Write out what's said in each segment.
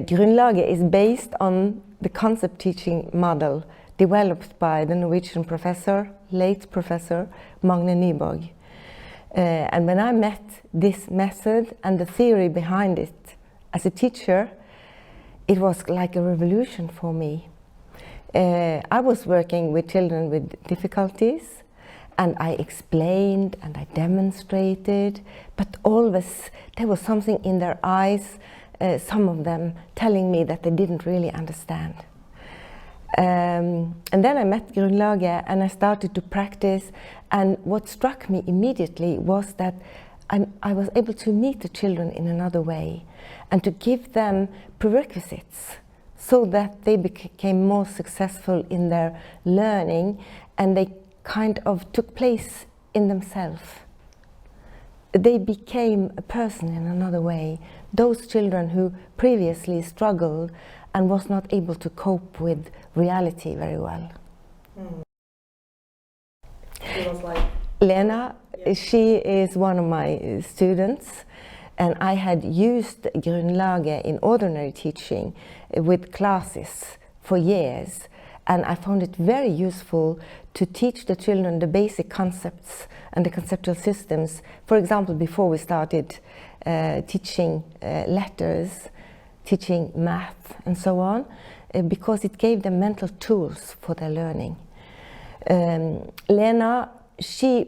Grunnlaget is based on the concept teaching model developed by the Norwegian professor, late professor, Magne Nyborg. And when I met this method and the theory behind it as a teacher, it was like a revolution for me. I was working with children with difficulties, and I explained and I demonstrated, but always there was something in their eyes, some of them telling me that they didn't really understand. And then I met Grunnlaget and I started to practice, and what struck me immediately was that I was able to meet the children in another way and to give them prerequisites so that they became more successful in their learning, and they kind of took place in themselves. They became a person in another way. Those children who previously struggled and was not able to cope with reality very well. She was like... Lena, she is one of my students, and I had used Grunnlaget in ordinary teaching with classes for years, and I found it very useful to teach the children the basic concepts and the conceptual systems. For example, before we started teaching letters, teaching math and so on, because it gave them mental tools for their learning. Lena, she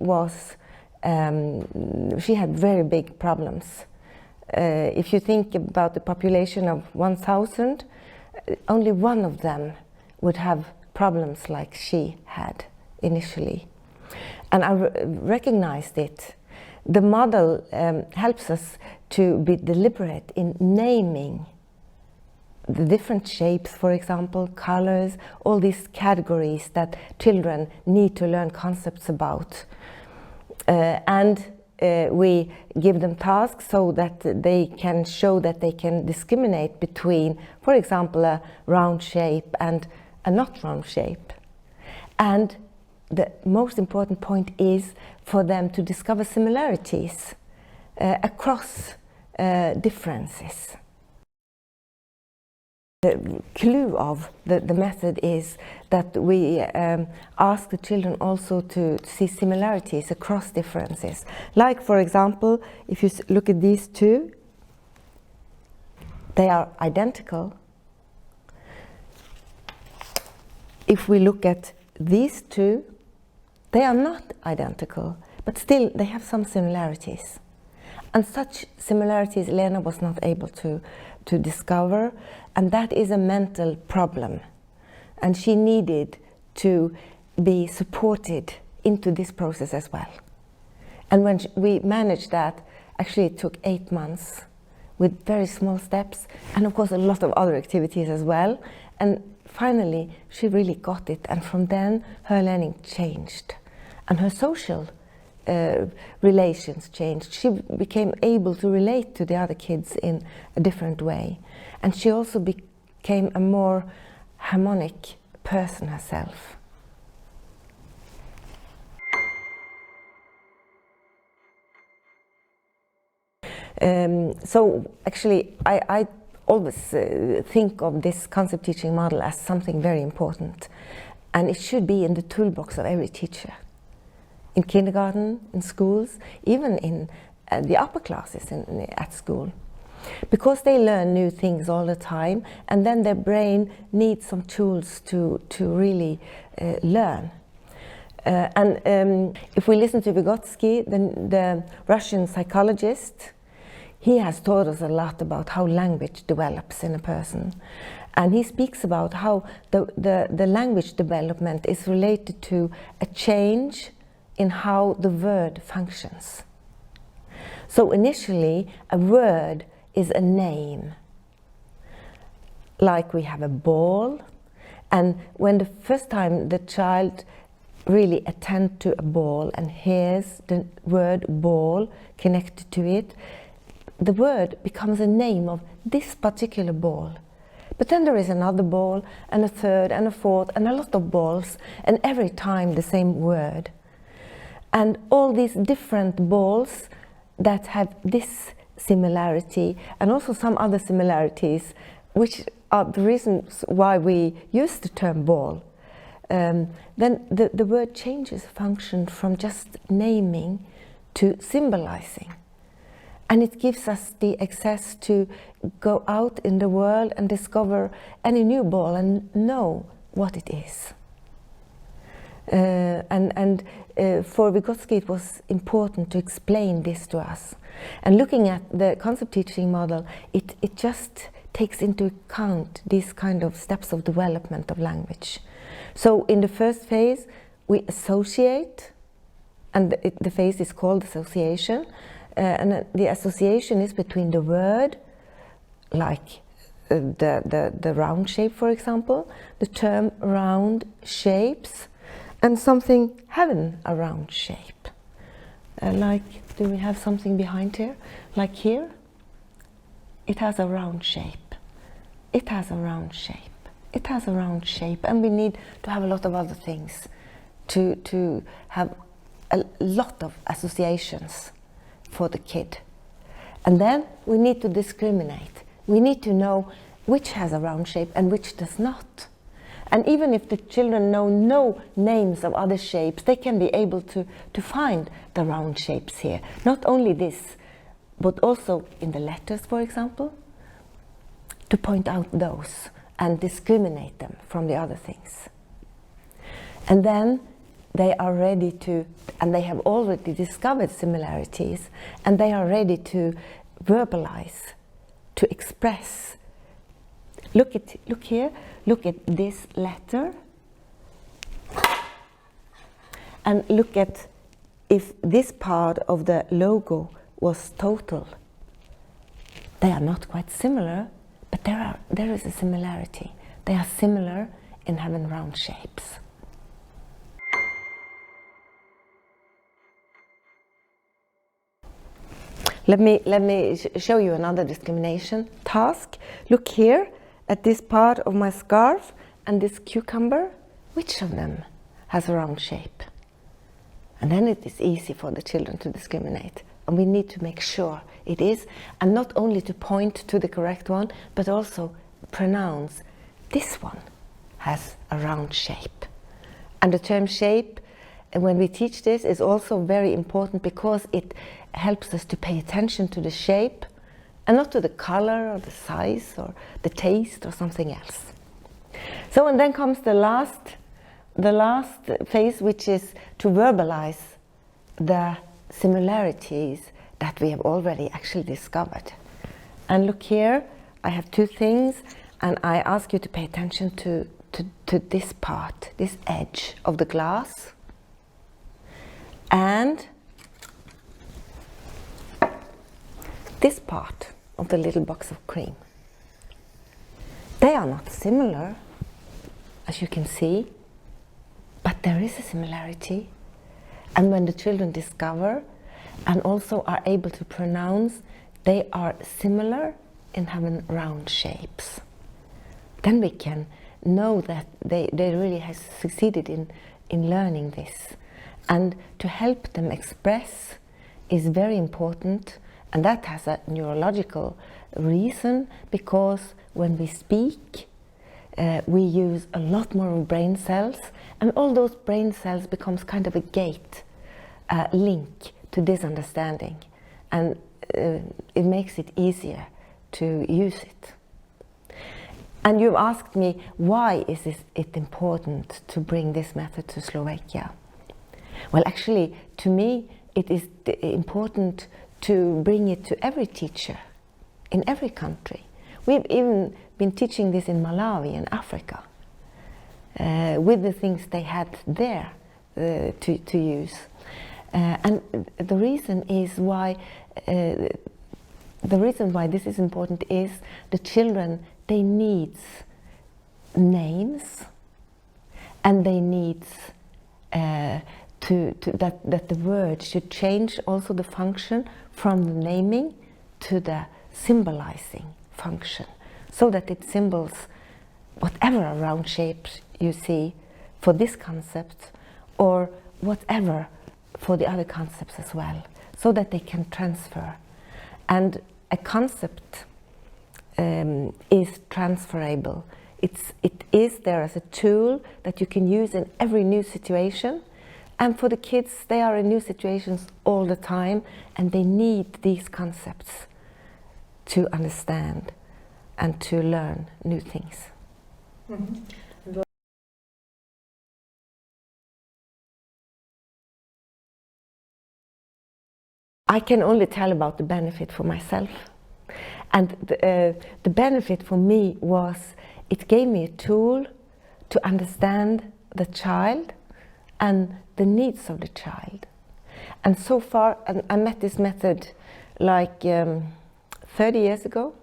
had very big problems. If you think about the population of 1,000, only one of them would have problems like she had initially. And I recognized it. The model helps us to be deliberate in naming the different shapes, for example, colors, all these categories that children need to learn concepts about. We give them tasks so that they can show that they can discriminate between, for example, a round shape and a not round shape. And the most important point is for them to discover similarities across differences. The clue of the method is that we ask the children also to see similarities across differences. Like, for example, if you look at these two, they are identical. If we look at these two, they are not identical, but still they have some similarities. And such similarities Lena was not able to discover, and that is a mental problem. And she needed to be supported into this process as well. And when we managed that, actually it took 8 months with very small steps, and of course a lot of other activities as well. And finally, she really got it, and from then her learning changed. And her social relations changed. She became able to relate to the other kids in a different way. And she also became a more harmonic person herself. So actually, I always think of this concept teaching model as something very important. And it should be in the toolbox of every teacher. In kindergarten, in schools, even in the upper classes at school. Because they learn new things all the time, and then their brain needs some tools to really learn. If we listen to Vygotsky, the Russian psychologist, he has taught us a lot about how language develops in a person. And he speaks about how the language development is related to a change in how the word functions. So initially, a word is a name. Like we have a ball, and when the first time the child really attends to a ball and hears the word ball connected to it, the word becomes a name of this particular ball. But then there is another ball, and a third, and a fourth, and a lot of balls, and every time the same word. And all these different balls that have this similarity, and also some other similarities which are the reasons why we use the term ball, then the word changes function from just naming to symbolizing. And it gives us the access to go out in the world and discover any new ball and know what it is. For Vygotsky it was important to explain this to us. And looking at the concept teaching model, it just takes into account these kind of steps of development of language. So in the first phase we associate, and the phase is called association, and the association is between the word, like the round shape, for example, the term round shapes, and something having a round shape. Like, do we have something behind here? Like here, it has a round shape. It has a round shape. It has a round shape, and we need to have a lot of other things to have a lot of associations for the kid. And then we need to discriminate. We need to know which has a round shape and which does not. And even if the children know no names of other shapes, they can be able to find the round shapes here. Not only this, but also in the letters, for example, to point out those and discriminate them from the other things. And then they are ready to, and they have already discovered similarities, and they are ready to verbalize, to express. Look here, look at this letter, and look at if this part of the logo was total. They are not quite similar, but there is a similarity. They are similar in having round shapes. Let me show you another discrimination task. Look here at this part of my scarf and this cucumber. Which of them has a round shape? And then it is easy for the children to discriminate. And we need to make sure it is, and not only to point to the correct one, but also pronounce this one has a round shape. And the term shape, when we teach this, is also very important because it helps us to pay attention to the shape and not to the color or the size or the taste or something else. So, and then comes the last phase, which is to verbalize the similarities that we have already actually discovered. And look here, I have two things, and I ask you to pay attention to this part, this edge of the glass, and this part of the little box of cream. They are not similar, as you can see, but there is a similarity. And when the children discover and also are able to pronounce, they are similar in having round shapes. Then we can know that they really have succeeded in learning this. And to help them express is very important, and that has a neurological reason, because when we speak, we use a lot more of brain cells, and all those brain cells becomes kind of a gate, link to this understanding, and it makes it easier to use it. And you've asked me, why is it important to bring this method to Slovakia? Well, actually, to me, it is important to bring it to every teacher in every country. We've even been teaching this in Malawi in Africa, with the things they had there to use. And the reason why this is important is the children, they need names, and they need that the word should change also the function from the naming to the symbolizing function, so that it symbols whatever round shapes you see for this concept, or whatever for the other concepts as well, so that they can transfer. And a concept is transferable. It is there as a tool that you can use in every new situation. And for the kids, they are in new situations all the time, and they need these concepts to understand and to learn new things. Mm-hmm. I can only tell about the benefit for myself. And the benefit for me was it gave me a tool to understand the child and the needs of the child. And so far, and I met this method like 30 years ago.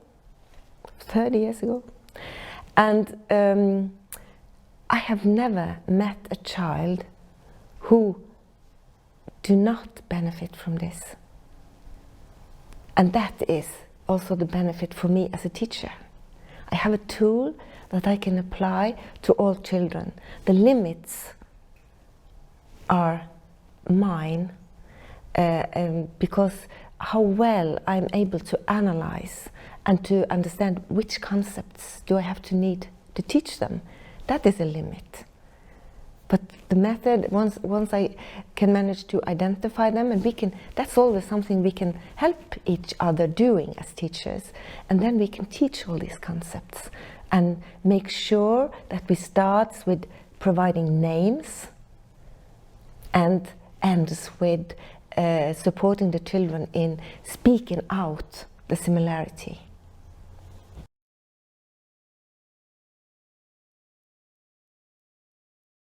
And I have never met a child who do not benefit from this. And that is also the benefit for me as a teacher. I have a tool that I can apply to all children. The limits are mine because how well I'm able to analyze and to understand which concepts do I have to need to teach them. That is a limit. But the method, once I can manage to identify them, and that's always something we can help each other doing as teachers. And then we can teach all these concepts and make sure that we start with providing names and ends with supporting the children in speaking out the similarity.